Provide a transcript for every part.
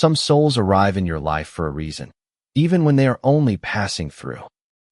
Some souls arrive in your life for a reason, even when they are only passing through.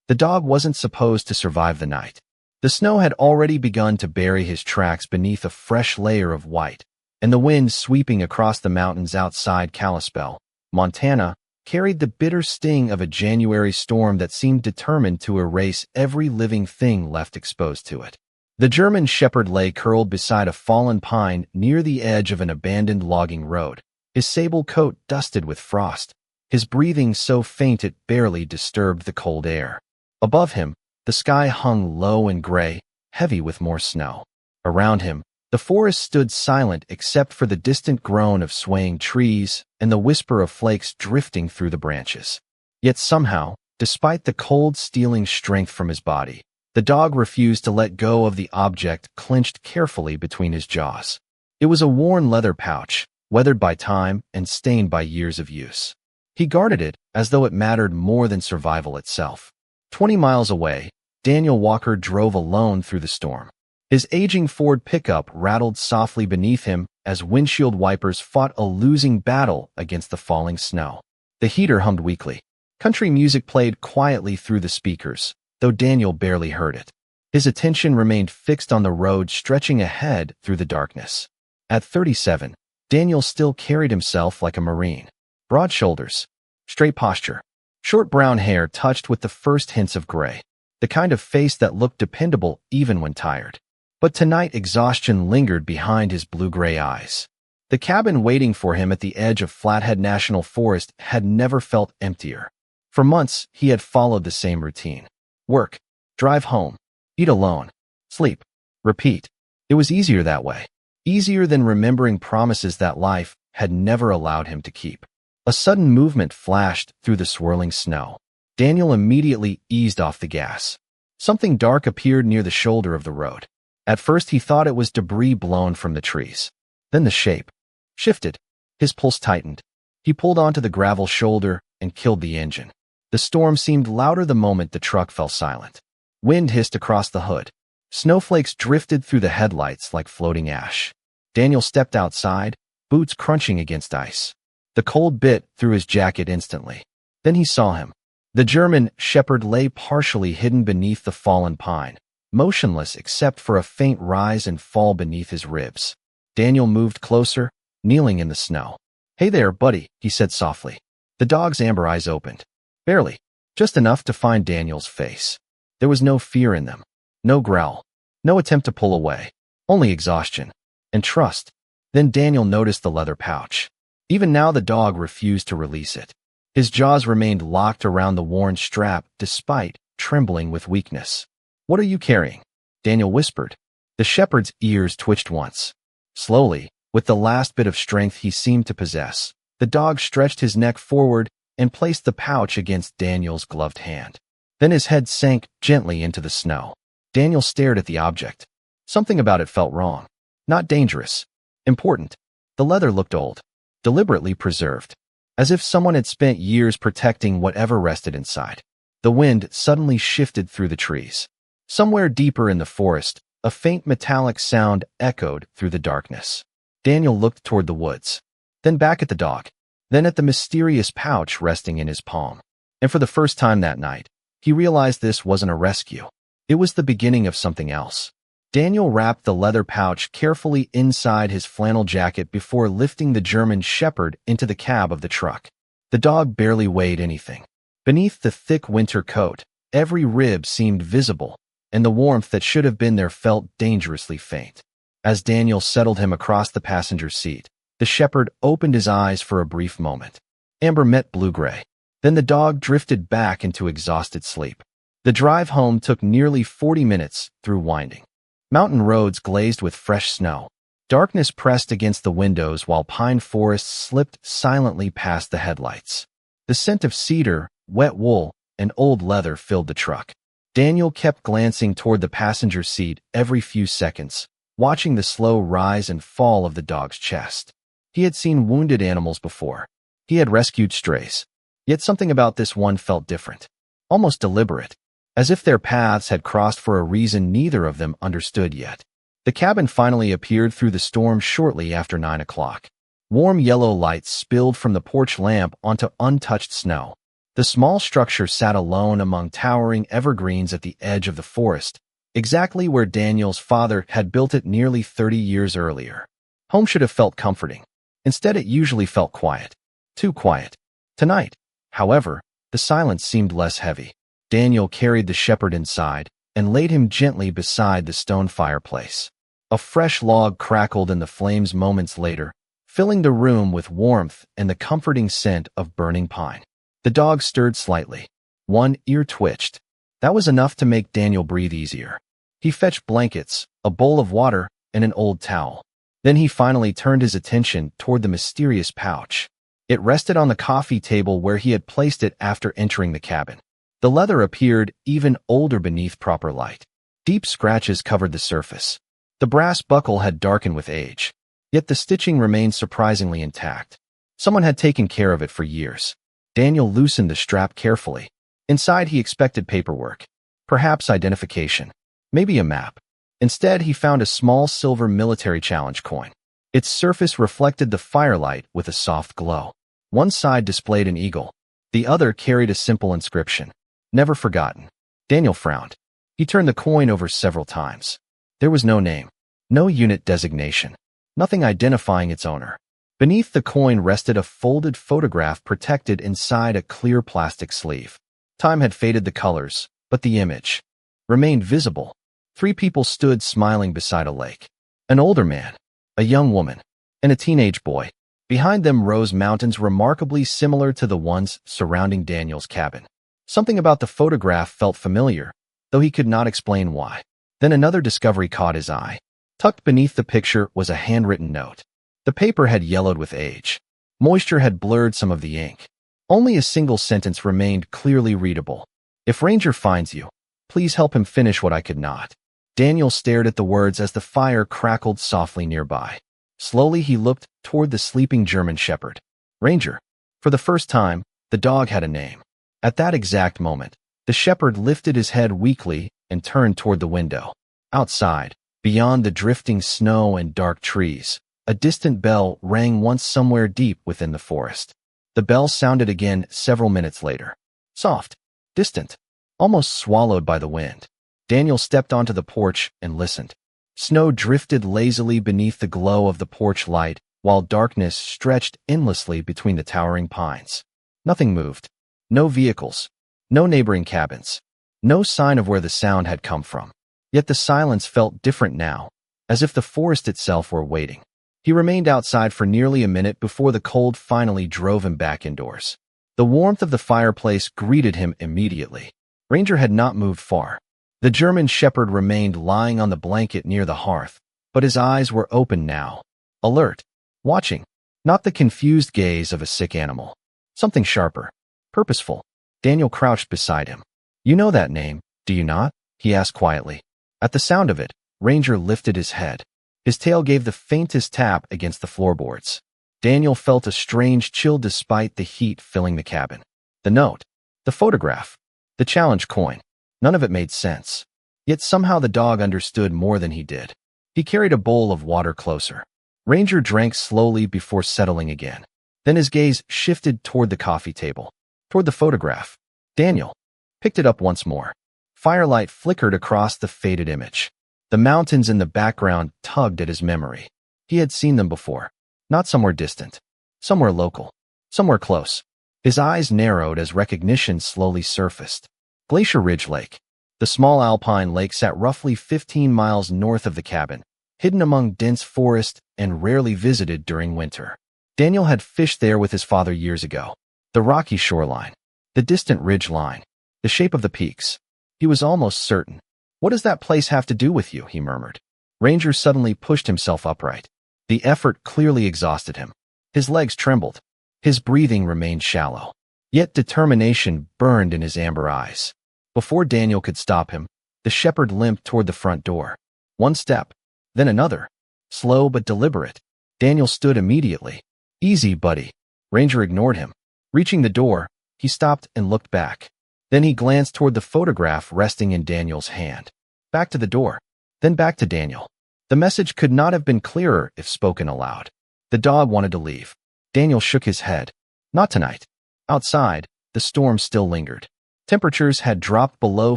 The dog wasn't supposed to survive the night. The snow had already begun to bury his tracks beneath a fresh layer of white, and the wind sweeping across the mountains outside Kalispell, Montana, carried the bitter sting of a January storm that seemed determined to erase every living thing left exposed to it. The German shepherd lay curled beside a fallen pine near the edge of an abandoned logging road, his sable coat dusted with frost, his breathing so faint it barely disturbed the cold air. Above him, the sky hung low and gray, heavy with more snow. Around him, the forest stood silent except for the distant groan of swaying trees and the whisper of flakes drifting through the branches. Yet somehow, despite the cold stealing strength from his body, the dog refused to let go of the object clenched carefully between his jaws. It was a worn leather pouch, weathered by time and stained by years of use. He guarded it as though it mattered more than survival itself. 20 miles away, Daniel Walker drove alone through the storm. His aging Ford pickup rattled softly beneath him as windshield wipers fought a losing battle against the falling snow. The heater hummed weakly. Country music played quietly through the speakers, though Daniel barely heard it. His attention remained fixed on the road stretching ahead through the darkness. At 37, Daniel still carried himself like a Marine. Broad shoulders, straight posture, short brown hair touched with the first hints of gray, the kind of face that looked dependable even when tired. But tonight exhaustion lingered behind his blue-gray eyes. The cabin waiting for him at the edge of Flathead National Forest had never felt emptier. For months, he had followed the same routine. Work, drive home, eat alone, sleep, repeat. It was easier that way. Easier than remembering promises that life had never allowed him to keep. A sudden movement flashed through the swirling snow. Daniel immediately eased off the gas. Something dark appeared near the shoulder of the road. At first he thought it was debris blown from the trees. Then the shape shifted. His pulse tightened. He pulled onto the gravel shoulder and killed the engine. The storm seemed louder the moment the truck fell silent. Wind hissed across the hood. Snowflakes drifted through the headlights like floating ash. Daniel stepped outside, boots crunching against ice. The cold bit through his jacket instantly. Then he saw him. The German shepherd lay partially hidden beneath the fallen pine, motionless except for a faint rise and fall beneath his ribs. Daniel moved closer, kneeling in the snow. "Hey there, buddy," he said softly. The dog's amber eyes opened. Barely, just enough to find Daniel's face. There was no fear in them, no growl, no attempt to pull away, only exhaustion and trust. Then Daniel noticed the leather pouch. Even now the dog refused to release it. His jaws remained locked around the worn strap despite trembling with weakness. "What are you carrying?" Daniel whispered. The shepherd's ears twitched once. Slowly, with the last bit of strength he seemed to possess, the dog stretched his neck forward and placed the pouch against Daniel's gloved hand. Then his head sank gently into the snow. Daniel stared at the object. Something about it felt wrong. Not dangerous. Important. The leather looked old. Deliberately preserved. As if someone had spent years protecting whatever rested inside. The wind suddenly shifted through the trees. Somewhere deeper in the forest, a faint metallic sound echoed through the darkness. Daniel looked toward the woods. Then back at the dog. Then at the mysterious pouch resting in his palm. And for the first time that night, he realized this wasn't a rescue. It was the beginning of something else. Daniel wrapped the leather pouch carefully inside his flannel jacket before lifting the German shepherd into the cab of the truck. The dog barely weighed anything. Beneath the thick winter coat, every rib seemed visible, and the warmth that should have been there felt dangerously faint. As Daniel settled him across the passenger seat, the shepherd opened his eyes for a brief moment. Amber met blue-gray. Then the dog drifted back into exhausted sleep. The drive home took nearly 40 minutes through winding mountain roads glazed with fresh snow. Darkness pressed against the windows while pine forests slipped silently past the headlights. The scent of cedar, wet wool, and old leather filled the truck. Daniel kept glancing toward the passenger seat every few seconds, watching the slow rise and fall of the dog's chest. He had seen wounded animals before. He had rescued strays. Yet something about this one felt different, almost deliberate, as if their paths had crossed for a reason neither of them understood yet. The cabin finally appeared through the storm shortly after 9 o'clock. Warm yellow light spilled from the porch lamp onto untouched snow. The small structure sat alone among towering evergreens at the edge of the forest, exactly where Daniel's father had built it nearly 30 years earlier. Home should have felt comforting. Instead, it usually felt quiet. Too quiet. Tonight, however, the silence seemed less heavy. Daniel carried the shepherd inside and laid him gently beside the stone fireplace. A fresh log crackled in the flames moments later, filling the room with warmth and the comforting scent of burning pine. The dog stirred slightly. One ear twitched. That was enough to make Daniel breathe easier. He fetched blankets, a bowl of water, and an old towel. Then he finally turned his attention toward the mysterious pouch. It rested on the coffee table where he had placed it after entering the cabin. The leather appeared even older beneath proper light. Deep scratches covered the surface. The brass buckle had darkened with age. Yet the stitching remained surprisingly intact. Someone had taken care of it for years. Daniel loosened the strap carefully. Inside he expected paperwork. Perhaps identification. Maybe a map. Instead, he found a small silver military challenge coin. Its surface reflected the firelight with a soft glow. One side displayed an eagle. The other carried a simple inscription. Never forgotten. Daniel frowned. He turned the coin over several times. There was no name. No unit designation. Nothing identifying its owner. Beneath the coin rested a folded photograph protected inside a clear plastic sleeve. Time had faded the colors, but the image remained visible. 3 people stood smiling beside a lake. An older man, a young woman, and a teenage boy. Behind them rose mountains remarkably similar to the ones surrounding Daniel's cabin. Something about the photograph felt familiar, though he could not explain why. Then another discovery caught his eye. Tucked beneath the picture was a handwritten note. The paper had yellowed with age. Moisture had blurred some of the ink. Only a single sentence remained clearly readable. If Ranger finds you, please help him finish what I could not. Daniel stared at the words as the fire crackled softly nearby. Slowly he looked toward the sleeping German shepherd. Ranger. For the first time, the dog had a name. At that exact moment, the shepherd lifted his head weakly and turned toward the window. Outside, beyond the drifting snow and dark trees, a distant bell rang once somewhere deep within the forest. The bell sounded again several minutes later. Soft, distant, almost swallowed by the wind. Daniel stepped onto the porch and listened. Snow drifted lazily beneath the glow of the porch light, while darkness stretched endlessly between the towering pines. Nothing moved. No vehicles. No neighboring cabins. No sign of where the sound had come from. Yet the silence felt different now, as if the forest itself were waiting. He remained outside for nearly a minute before the cold finally drove him back indoors. The warmth of the fireplace greeted him immediately. Ranger had not moved far. The German shepherd remained lying on the blanket near the hearth, but his eyes were open now. Alert. Watching. Not the confused gaze of a sick animal. Something sharper. Purposeful. Daniel crouched beside him. You know that name, do you not? He asked quietly. At the sound of it, Ranger lifted his head. His tail gave the faintest tap against the floorboards. Daniel felt a strange chill despite the heat filling the cabin. The note. The photograph. The challenge coin. None of it made sense. Yet somehow the dog understood more than he did. He carried a bowl of water closer. Ranger drank slowly before settling again. Then his gaze shifted toward the coffee table. Toward the photograph. Daniel picked it up once more. Firelight flickered across the faded image. The mountains in the background tugged at his memory. He had seen them before. Not somewhere distant. Somewhere local. Somewhere close. His eyes narrowed as recognition slowly surfaced. Glacier Ridge Lake. The small alpine lake sat roughly 15 miles north of the cabin, hidden among dense forest and rarely visited during winter. Daniel had fished there with his father years ago. The rocky shoreline. The distant ridge line. The shape of the peaks. He was almost certain. What does that place have to do with you? He murmured. Ranger suddenly pushed himself upright. The effort clearly exhausted him. His legs trembled. His breathing remained shallow. Yet determination burned in his amber eyes. Before Daniel could stop him, the shepherd limped toward the front door. One step, then another. Slow but deliberate. Daniel stood immediately. Easy, buddy. Ranger ignored him. Reaching the door, he stopped and looked back. Then he glanced toward the photograph resting in Daniel's hand. Back to the door, then back to Daniel. The message could not have been clearer if spoken aloud. The dog wanted to leave. Daniel shook his head. Not tonight. Outside, the storm still lingered. Temperatures had dropped below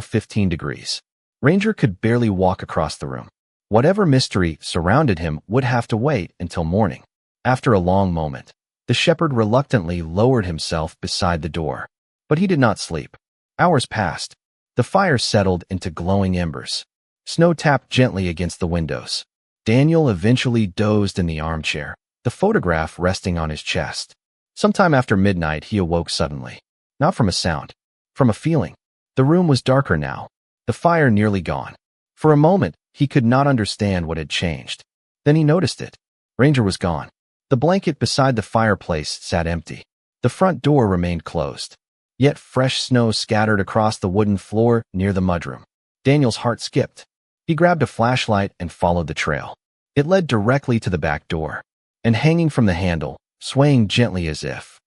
15 degrees. Ranger could barely walk across the room. Whatever mystery surrounded him would have to wait until morning. After a long moment, the shepherd reluctantly lowered himself beside the door. But he did not sleep. Hours passed. The fire settled into glowing embers. Snow tapped gently against the windows. Daniel eventually dozed in the armchair, the photograph resting on his chest. Sometime after midnight, he awoke suddenly. Not from a sound, from a feeling. The room was darker now, the fire nearly gone. For a moment, he could not understand what had changed. Then he noticed it. Ranger was gone. The blanket beside the fireplace sat empty. The front door remained closed. Yet fresh snow scattered across the wooden floor near the mudroom. Daniel's heart skipped. He grabbed a flashlight and followed the trail. It led directly to the back door. And hanging from the handle, swaying gently as if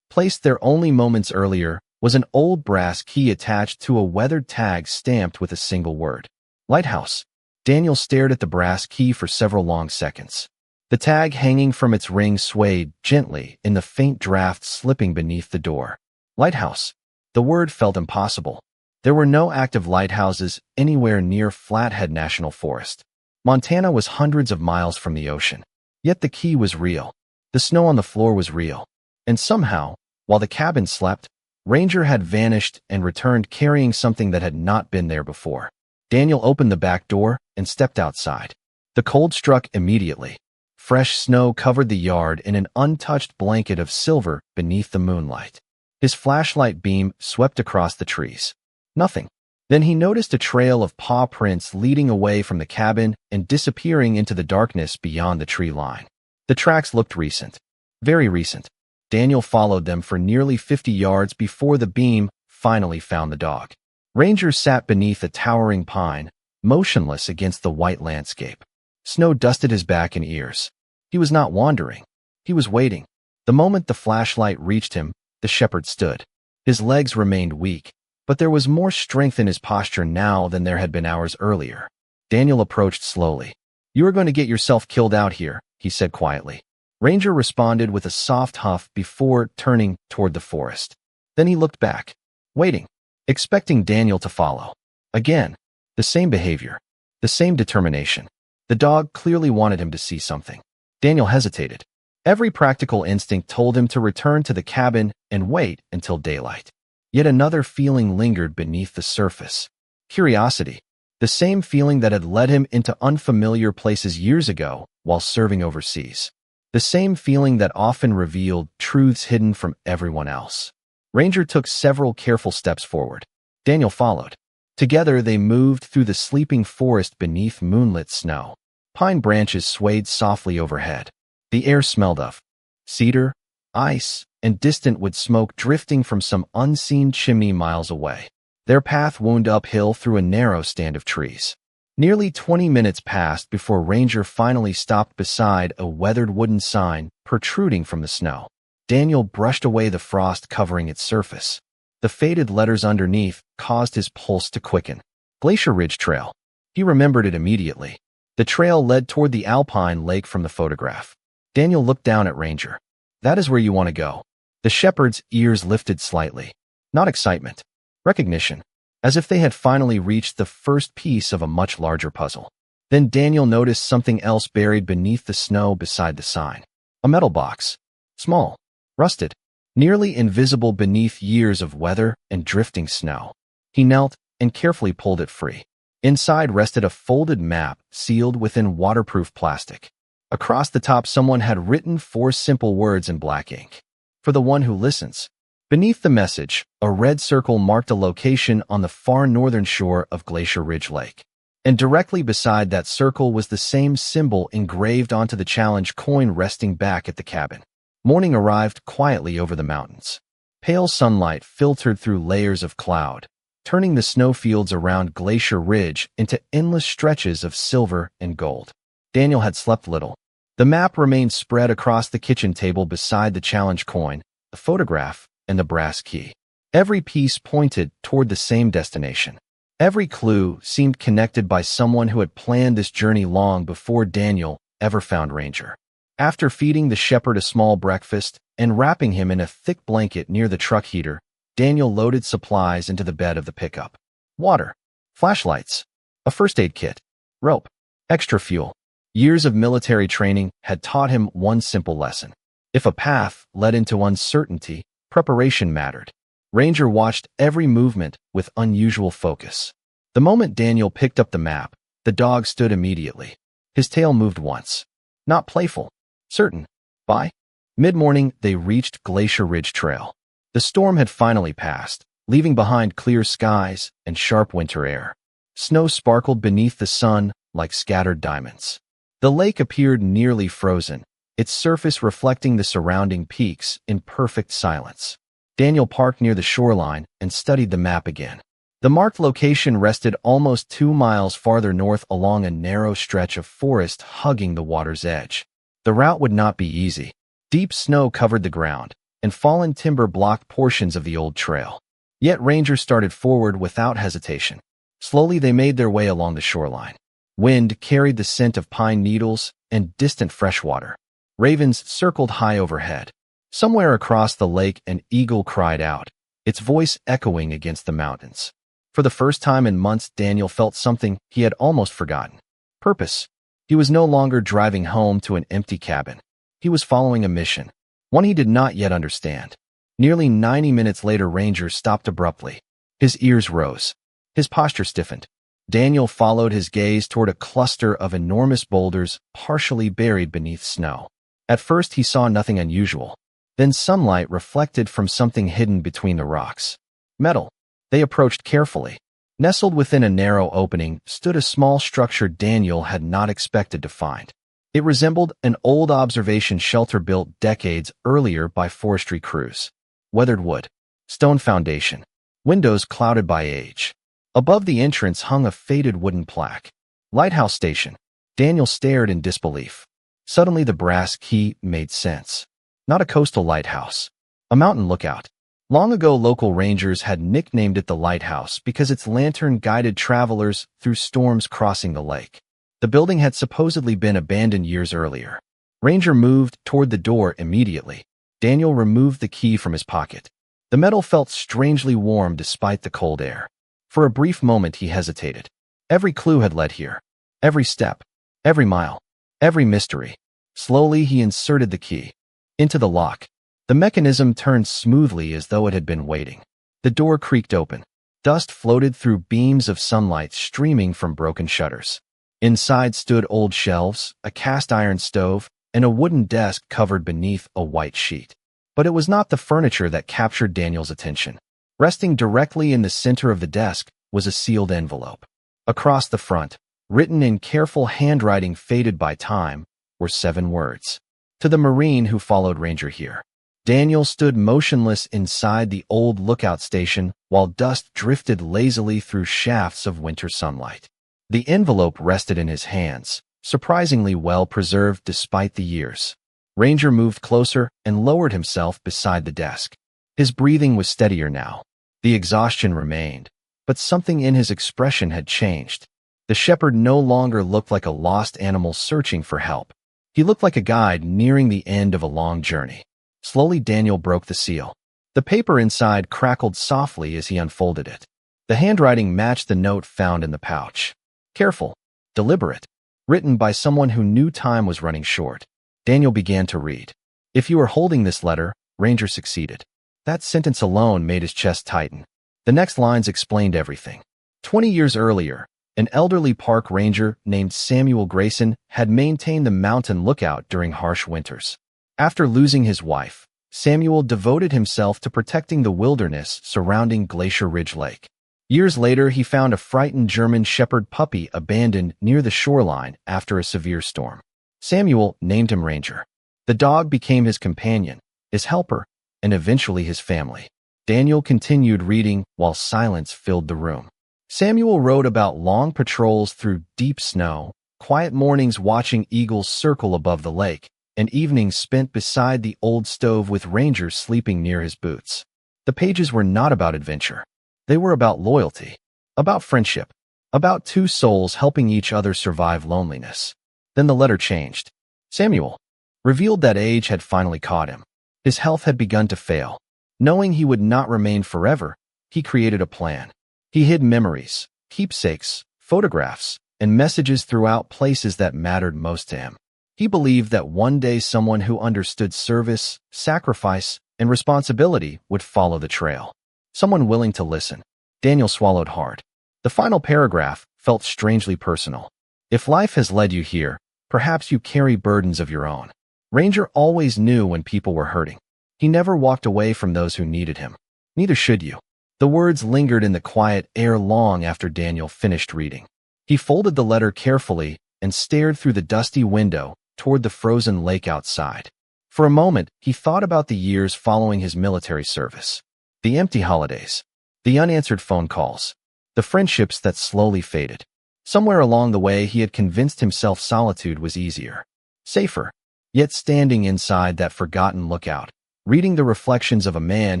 placed there only moments earlier, was an old brass key attached to a weathered tag stamped with a single word. Lighthouse. Daniel stared at the brass key for several long seconds. The tag hanging from its ring swayed gently in the faint draft slipping beneath the door. Lighthouse. The word felt impossible. There were no active lighthouses anywhere near Flathead National Forest. Montana was hundreds of miles from the ocean. Yet the key was real. The snow on the floor was real. And somehow, while the cabin slept, Ranger had vanished and returned carrying something that had not been there before. Daniel opened the back door and stepped outside. The cold struck immediately. Fresh snow covered the yard in an untouched blanket of silver beneath the moonlight. His flashlight beam swept across the trees. Nothing. Then he noticed a trail of paw prints leading away from the cabin and disappearing into the darkness beyond the tree line. The tracks looked recent. Very recent. Daniel followed them for nearly 50 yards before the beam finally found the dog. Ranger sat beneath a towering pine, motionless against the white landscape. Snow dusted his back and ears. He was not wandering. He was waiting. The moment the flashlight reached him, the shepherd stood. His legs remained weak, but there was more strength in his posture now than there had been hours earlier. Daniel approached slowly. "You are going to get yourself killed out here," he said quietly. Ranger responded with a soft huff before turning toward the forest. Then he looked back, waiting, expecting Daniel to follow. Again, the same behavior, the same determination. The dog clearly wanted him to see something. Daniel hesitated. Every practical instinct told him to return to the cabin and wait until daylight. Yet another feeling lingered beneath the surface. Curiosity. The same feeling that had led him into unfamiliar places years ago while serving overseas. The same feeling that often revealed truths hidden from everyone else. Ranger took several careful steps forward. Daniel followed. Together they moved through the sleeping forest beneath moonlit snow. Pine branches swayed softly overhead. The air smelled of cedar, ice, and distant wood smoke drifting from some unseen chimney miles away. Their path wound uphill through a narrow stand of trees. Nearly 20 minutes passed before Ranger finally stopped beside a weathered wooden sign protruding from the snow. Daniel brushed away the frost covering its surface. The faded letters underneath caused his pulse to quicken. Glacier Ridge Trail. He remembered it immediately. The trail led toward the alpine lake from the photograph. Daniel looked down at Ranger. "That is where you want to go." The shepherd's ears lifted slightly. Not excitement. Recognition. As if they had finally reached the first piece of a much larger puzzle. Then Daniel noticed something else buried beneath the snow beside the sign. A metal box. Small. Rusted. Nearly invisible beneath years of weather and drifting snow. He knelt and carefully pulled it free. Inside rested a folded map sealed within waterproof plastic. Across the top someone had written 4 simple words in black ink. "For the one who listens." Beneath the message, a red circle marked a location on the far northern shore of Glacier Ridge Lake. And directly beside that circle was the same symbol engraved onto the challenge coin resting back at the cabin. Morning arrived quietly over the mountains. Pale sunlight filtered through layers of cloud, turning the snowfields around Glacier Ridge into endless stretches of silver and gold. Daniel had slept little. The map remained spread across the kitchen table beside the challenge coin, the photograph, and the brass key. Every piece pointed toward the same destination. Every clue seemed connected by someone who had planned this journey long before Daniel ever found Ranger. After feeding the shepherd a small breakfast and wrapping him in a thick blanket near the truck heater, Daniel loaded supplies into the bed of the pickup. Water, flashlights, a first aid kit, rope, extra fuel. Years of military training had taught him one simple lesson. If a path led into uncertainty, preparation mattered. Ranger watched every movement with unusual focus. The moment Daniel picked up the map, the dog stood immediately. His tail moved once. Not playful. Certain. By mid-morning, they reached Glacier Ridge Trail. The storm had finally passed, leaving behind clear skies and sharp winter air. Snow sparkled beneath the sun like scattered diamonds. The lake appeared nearly frozen, its surface reflecting the surrounding peaks in perfect silence. Daniel parked near the shoreline and studied the map again. The marked location rested almost 2 miles farther north along a narrow stretch of forest hugging the water's edge. The route would not be easy. Deep snow covered the ground, and fallen timber blocked portions of the old trail. Yet Ranger started forward without hesitation. Slowly they made their way along the shoreline. Wind carried the scent of pine needles and distant freshwater. Ravens circled high overhead. Somewhere across the lake an eagle cried out, its voice echoing against the mountains. For the first time in months, Daniel felt something he had almost forgotten. Purpose. He was no longer driving home to an empty cabin. He was following a mission, one he did not yet understand. Nearly 90 minutes later, Ranger stopped abruptly. His ears rose. His posture stiffened. Daniel followed his gaze toward a cluster of enormous boulders partially buried beneath snow. At first he saw nothing unusual. Then sunlight reflected from something hidden between the rocks. Metal. They approached carefully. Nestled within a narrow opening stood a small structure Daniel had not expected to find. It resembled an old observation shelter built decades earlier by forestry crews. Weathered wood. Stone foundation. Windows clouded by age. Above the entrance hung a faded wooden plaque. Lighthouse Station. Daniel stared in disbelief. Suddenly the brass key made sense. Not a coastal lighthouse. A mountain lookout. Long ago, local rangers had nicknamed it the Lighthouse because its lantern guided travelers through storms crossing the lake. The building had supposedly been abandoned years earlier. Ranger moved toward the door immediately. Daniel removed the key from his pocket. The metal felt strangely warm despite the cold air. For a brief moment he hesitated. Every clue had led here. Every step. Every mile. Every mystery. Slowly he inserted the key into the lock. The mechanism turned smoothly as though it had been waiting. The door creaked open. Dust floated through beams of sunlight streaming from broken shutters. Inside stood old shelves, a cast-iron stove, and a wooden desk covered beneath a white sheet. But it was not the furniture that captured Daniel's attention. Resting directly in the center of the desk was a sealed envelope. Across the front, written in careful handwriting faded by time, were 7 words. To the Marine who followed Ranger here. Daniel stood motionless inside the old lookout station while dust drifted lazily through shafts of winter sunlight. The envelope rested in his hands, surprisingly well preserved despite the years. Ranger moved closer and lowered himself beside the desk. His breathing was steadier now. The exhaustion remained, but something in his expression had changed. The shepherd no longer looked like a lost animal searching for help. He looked like a guide nearing the end of a long journey. Slowly Daniel broke the seal. The paper inside crackled softly as he unfolded it. The handwriting matched the note found in the pouch. Careful, deliberate, written by someone who knew time was running short. Daniel began to read. If you are holding this letter, Ranger succeeded. That sentence alone made his chest tighten. The next lines explained everything. 20 years earlier, an elderly park ranger named Samuel Grayson had maintained the mountain lookout during harsh winters. After losing his wife, Samuel devoted himself to protecting the wilderness surrounding Glacier Ridge Lake. Years later, he found a frightened German shepherd puppy abandoned near the shoreline after a severe storm. Samuel named him Ranger. The dog became his companion, his helper, and eventually his family. Daniel continued reading while silence filled the room. Samuel wrote about long patrols through deep snow, quiet mornings watching eagles circle above the lake, and evenings spent beside the old stove with Ranger sleeping near his boots. The pages were not about adventure. They were about loyalty, about friendship, about 2 souls helping each other survive loneliness. Then the letter changed. Samuel, revealed that age had finally caught him. His health had begun to fail. Knowing he would not remain forever, he created a plan. He hid memories, keepsakes, photographs, and messages throughout places that mattered most to him. He believed that one day someone who understood service, sacrifice, and responsibility would follow the trail. Someone willing to listen. Daniel swallowed hard. The final paragraph felt strangely personal. If life has led you here, perhaps you carry burdens of your own. Ranger always knew when people were hurting. He never walked away from those who needed him. Neither should you. The words lingered in the quiet air long after Daniel finished reading. He folded the letter carefully and stared through the dusty window toward the frozen lake outside. For a moment, he thought about the years following his military service. The empty holidays. The unanswered phone calls. The friendships that slowly faded. Somewhere along the way, he had convinced himself solitude was easier, safer. Yet standing inside that forgotten lookout, reading the reflections of a man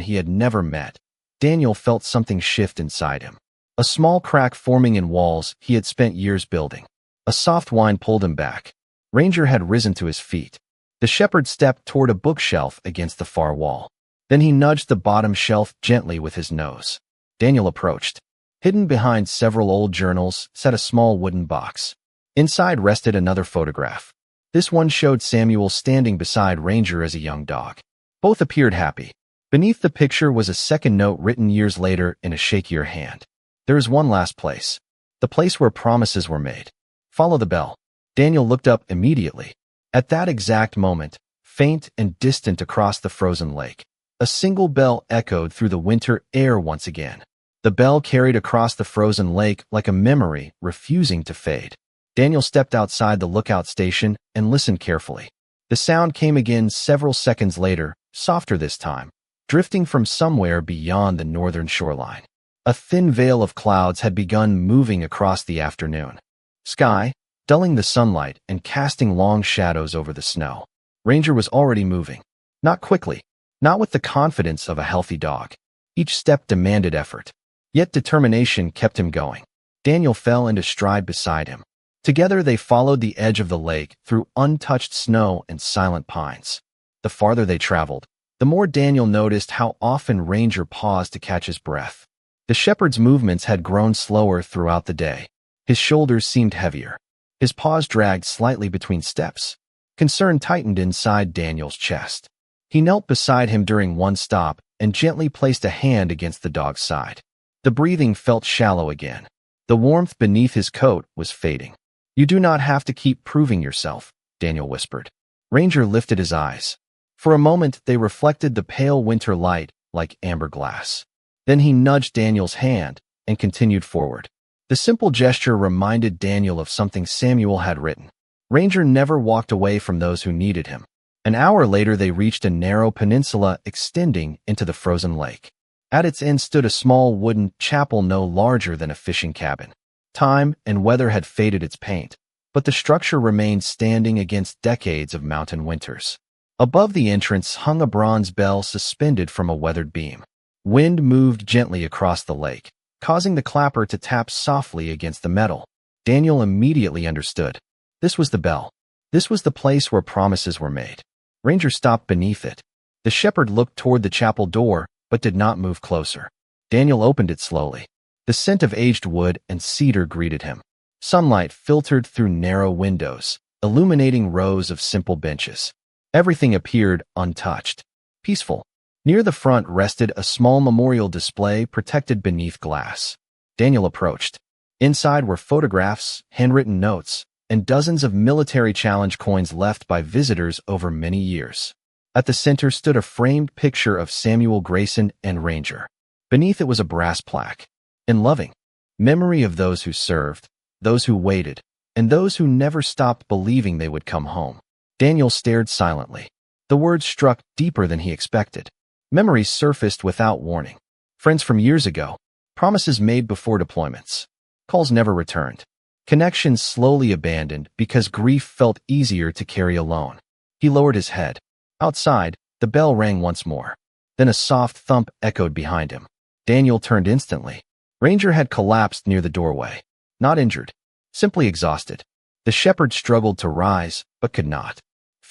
he had never met, Daniel felt something shift inside him. A small crack forming in walls he had spent years building. A soft whine pulled him back. Ranger had risen to his feet. The shepherd stepped toward a bookshelf against the far wall. Then he nudged the bottom shelf gently with his nose. Daniel approached. Hidden behind several old journals sat a small wooden box. Inside rested another photograph. This one showed Samuel standing beside Ranger as a young dog. Both appeared happy. Beneath the picture was a second note written years later in a shakier hand. There is one last place. The place where promises were made. Follow the bell. Daniel looked up immediately. At that exact moment, faint and distant across the frozen lake, a single bell echoed through the winter air once again. The bell carried across the frozen lake like a memory refusing to fade. Daniel stepped outside the lookout station and listened carefully. The sound came again several seconds later, softer this time, drifting from somewhere beyond the northern shoreline. A thin veil of clouds had begun moving across the afternoon sky, dulling the sunlight and casting long shadows over the snow. Ranger was already moving. Not quickly, not with the confidence of a healthy dog. Each step demanded effort, yet determination kept him going. Daniel fell into stride beside him. Together they followed the edge of the lake through untouched snow and silent pines. The farther they traveled, the more Daniel noticed how often Ranger paused to catch his breath. The shepherd's movements had grown slower throughout the day. His shoulders seemed heavier. His paws dragged slightly between steps. Concern tightened inside Daniel's chest. He knelt beside him during one stop and gently placed a hand against the dog's side. The breathing felt shallow again. The warmth beneath his coat was fading. "You do not have to keep proving yourself," Daniel whispered. Ranger lifted his eyes. For a moment, they reflected the pale winter light like amber glass. Then he nudged Daniel's hand and continued forward. The simple gesture reminded Daniel of something Samuel had written. Ranger never walked away from those who needed him. An hour later, they reached a narrow peninsula extending into the frozen lake. At its end stood a small wooden chapel no larger than a fishing cabin. Time and weather had faded its paint, but the structure remained standing against decades of mountain winters. Above the entrance hung a bronze bell suspended from a weathered beam. Wind moved gently across the lake, causing the clapper to tap softly against the metal. Daniel immediately understood. This was the bell. This was the place where promises were made. Ranger stopped beneath it. The shepherd looked toward the chapel door, but did not move closer. Daniel opened it slowly. The scent of aged wood and cedar greeted him. Sunlight filtered through narrow windows, illuminating rows of simple benches. Everything appeared untouched, peaceful. Near the front rested a small memorial display protected beneath glass. Daniel approached. Inside were photographs, handwritten notes, and dozens of military challenge coins left by visitors over many years. At the center stood a framed picture of Samuel Grayson and Ranger. Beneath it was a brass plaque. In loving memory of those who served, those who waited, and those who never stopped believing they would come home. Daniel stared silently. The words struck deeper than he expected. Memories surfaced without warning. Friends from years ago. Promises made before deployments. Calls never returned. Connections slowly abandoned because grief felt easier to carry alone. He lowered his head. Outside, the bell rang once more. Then a soft thump echoed behind him. Daniel turned instantly. Ranger had collapsed near the doorway. Not injured, simply exhausted. The shepherd struggled to rise, but could not.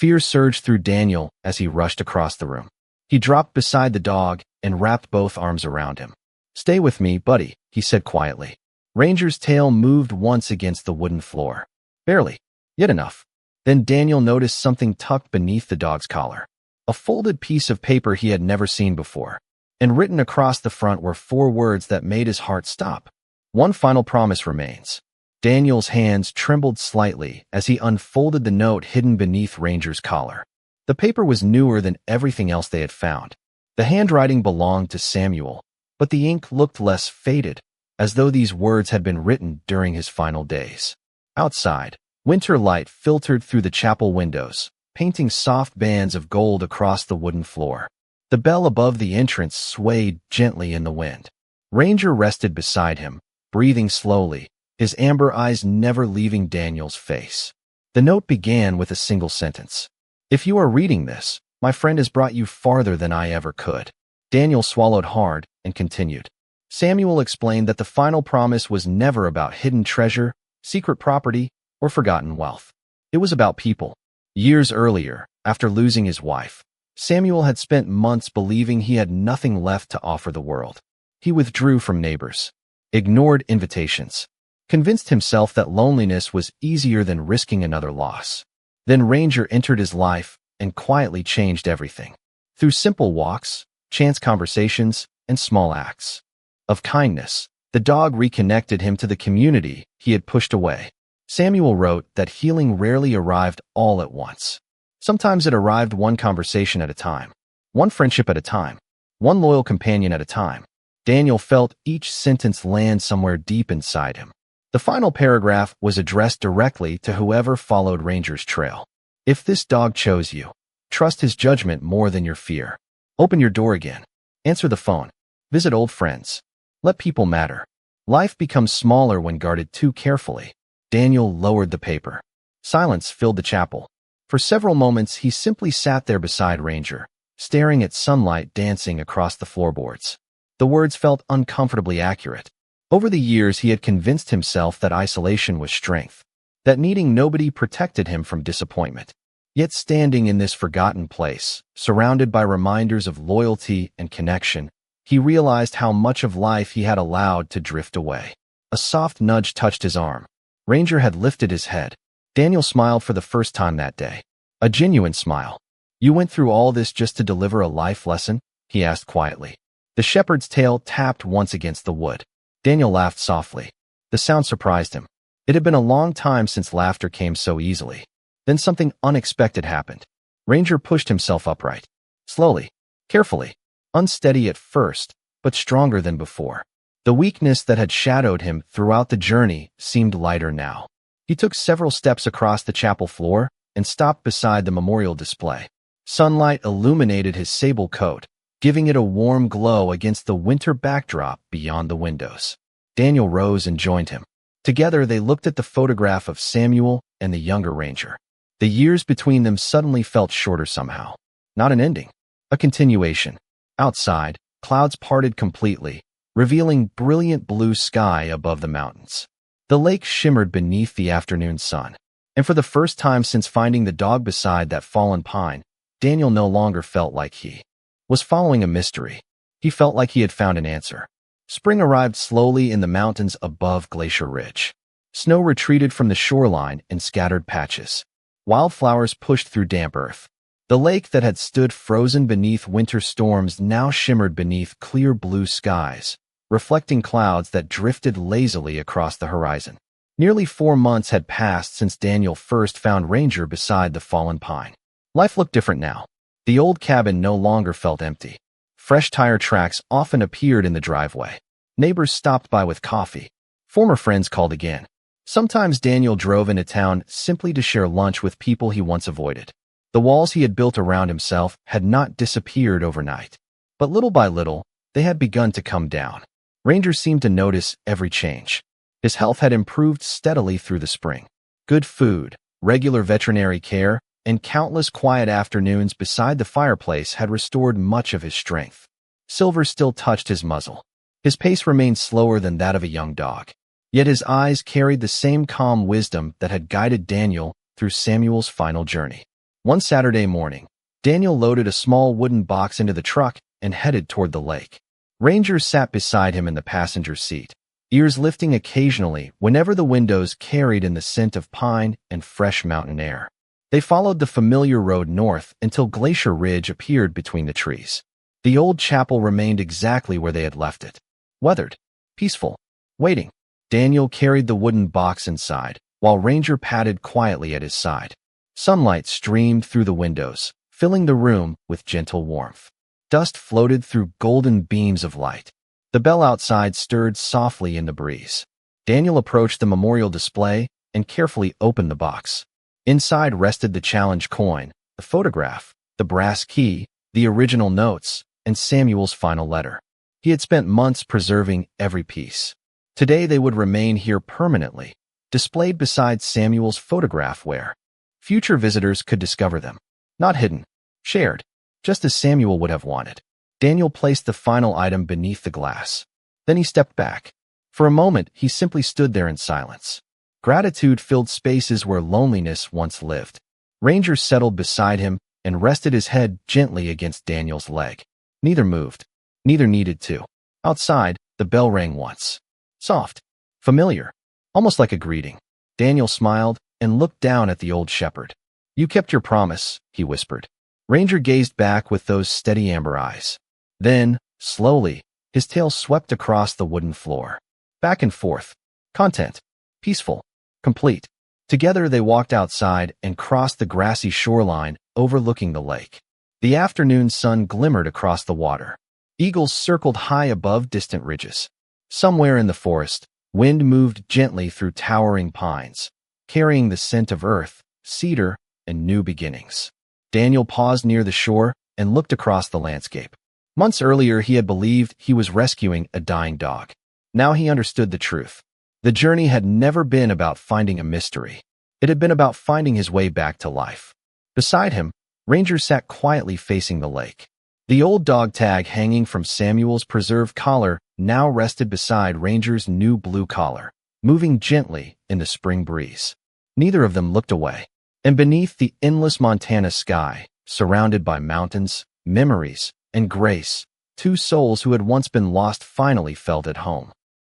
Fear surged through Daniel as he rushed across the room. He dropped beside the dog and wrapped both arms around him. "Stay with me, buddy," he said quietly. Ranger's tail moved once against the wooden floor. Barely, yet enough. Then Daniel noticed something tucked beneath the dog's collar. A folded piece of paper he had never seen before. And written across the front were 4 words that made his heart stop. "One final promise remains." Daniel's hands trembled slightly as he unfolded the note hidden beneath Ranger's collar. The paper was newer than everything else they had found. The handwriting belonged to Samuel, but the ink looked less faded, as though these words had been written during his final days. Outside, winter light filtered through the chapel windows, painting soft bands of gold across the wooden floor. The bell above the entrance swayed gently in the wind. Ranger rested beside him, breathing slowly, his amber eyes never leaving Daniel's face. The note began with a single sentence. "If you are reading this, my friend has brought you farther than I ever could." Daniel swallowed hard and continued. Samuel explained that the final promise was never about hidden treasure, secret property, or forgotten wealth. It was about people. Years earlier, after losing his wife, Samuel had spent months believing he had nothing left to offer the world. He withdrew from neighbors, ignored invitations, convinced himself that loneliness was easier than risking another loss. Then Ranger entered his life and quietly changed everything. Through simple walks, chance conversations, and small acts of kindness, the dog reconnected him to the community he had pushed away. Samuel wrote that healing rarely arrived all at once. Sometimes it arrived one conversation at a time, one friendship at a time, one loyal companion at a time. Daniel felt each sentence land somewhere deep inside him. The final paragraph was addressed directly to whoever followed Ranger's trail. "If this dog chose you, trust his judgment more than your fear. Open your door again. Answer the phone. Visit old friends. Let people matter. Life becomes smaller when guarded too carefully." Daniel lowered the paper. Silence filled the chapel. For several moments, he simply sat there beside Ranger, staring at sunlight dancing across the floorboards. The words felt uncomfortably accurate. Over the years, he had convinced himself that isolation was strength, that needing nobody protected him from disappointment. Yet standing in this forgotten place, surrounded by reminders of loyalty and connection, he realized how much of life he had allowed to drift away. A soft nudge touched his arm. Ranger had lifted his head. Daniel smiled for the first time that day. A genuine smile. "You went through all this just to deliver a life lesson?" he asked quietly. The shepherd's tail tapped once against the wood. Daniel laughed softly. The sound surprised him. It had been a long time since laughter came so easily. Then something unexpected happened. Ranger pushed himself upright. Slowly, carefully, unsteady at first, but stronger than before. The weakness that had shadowed him throughout the journey seemed lighter now. He took several steps across the chapel floor and stopped beside the memorial display. Sunlight illuminated his sable coat, giving it a warm glow against the winter backdrop beyond the windows. Daniel rose and joined him. Together, they looked at the photograph of Samuel and the younger Ranger. The years between them suddenly felt shorter somehow. Not an ending, a continuation. Outside, clouds parted completely, revealing brilliant blue sky above the mountains. The lake shimmered beneath the afternoon sun. And for the first time since finding the dog beside that fallen pine, Daniel no longer felt like he was following a mystery. He felt like he had found an answer. Spring arrived slowly in the mountains above Glacier Ridge. Snow retreated from the shoreline in scattered patches. Wildflowers pushed through damp earth. The lake that had stood frozen beneath winter storms now shimmered beneath clear blue skies, reflecting clouds that drifted lazily across the horizon. Nearly 4 months had passed since Daniel first found Ranger beside the fallen pine. Life looked different now. The old cabin no longer felt empty. Fresh tire tracks often appeared in the driveway. Neighbors stopped by with coffee. Former friends called again. Sometimes Daniel drove into town simply to share lunch with people he once avoided. The walls he had built around himself had not disappeared overnight. But little by little, they had begun to come down. Ranger seemed to notice every change. His health had improved steadily through the spring. Good food, regular veterinary care, and countless quiet afternoons beside the fireplace had restored much of his strength. Silver still touched his muzzle. His pace remained slower than that of a young dog. Yet his eyes carried the same calm wisdom that had guided Daniel through Samuel's final journey. One Saturday morning, Daniel loaded a small wooden box into the truck and headed toward the lake. Ranger sat beside him in the passenger seat, ears lifting occasionally whenever the windows carried in the scent of pine and fresh mountain air. They followed the familiar road north until Glacier Ridge appeared between the trees. The old chapel remained exactly where they had left it, weathered, peaceful, waiting. Daniel carried the wooden box inside, while Ranger padded quietly at his side. Sunlight streamed through the windows, filling the room with gentle warmth. Dust floated through golden beams of light. The bell outside stirred softly in the breeze. Daniel approached the memorial display and carefully opened the box. Inside rested the challenge coin, the photograph, the brass key, the original notes, and Samuel's final letter. He had spent months preserving every piece. Today they would remain here permanently, displayed beside Samuel's photograph where future visitors could discover them. Not hidden, shared, just as Samuel would have wanted. Daniel placed the final item beneath the glass. Then he stepped back. For a moment, he simply stood there in silence. Gratitude filled spaces where loneliness once lived. Ranger settled beside him and rested his head gently against Daniel's leg. Neither moved. Neither needed to. Outside, the bell rang once. Soft. Familiar. Almost like a greeting. Daniel smiled and looked down at the old shepherd. "You kept your promise," he whispered. Ranger gazed back with those steady amber eyes. Then, slowly, his tail swept across the wooden floor. Back and forth. Content. Peaceful. Complete. Together they walked outside and crossed the grassy shoreline overlooking the lake. The afternoon sun glimmered across the water. Eagles circled high above distant ridges. Somewhere in the forest, wind moved gently through towering pines, carrying the scent of earth, cedar, and new beginnings. Daniel paused near the shore and looked across the landscape. Months earlier, he had believed he was rescuing a dying dog. Now he understood the truth. The journey had never been about finding a mystery. It had been about finding his way back to life. Beside him, Ranger sat quietly facing the lake. The old dog tag hanging from Samuel's preserved collar now rested beside Ranger's new blue collar, moving gently in the spring breeze. Neither of them looked away. And beneath the endless Montana sky, surrounded by mountains, memories, and grace, two souls who had once been lost finally felt at home.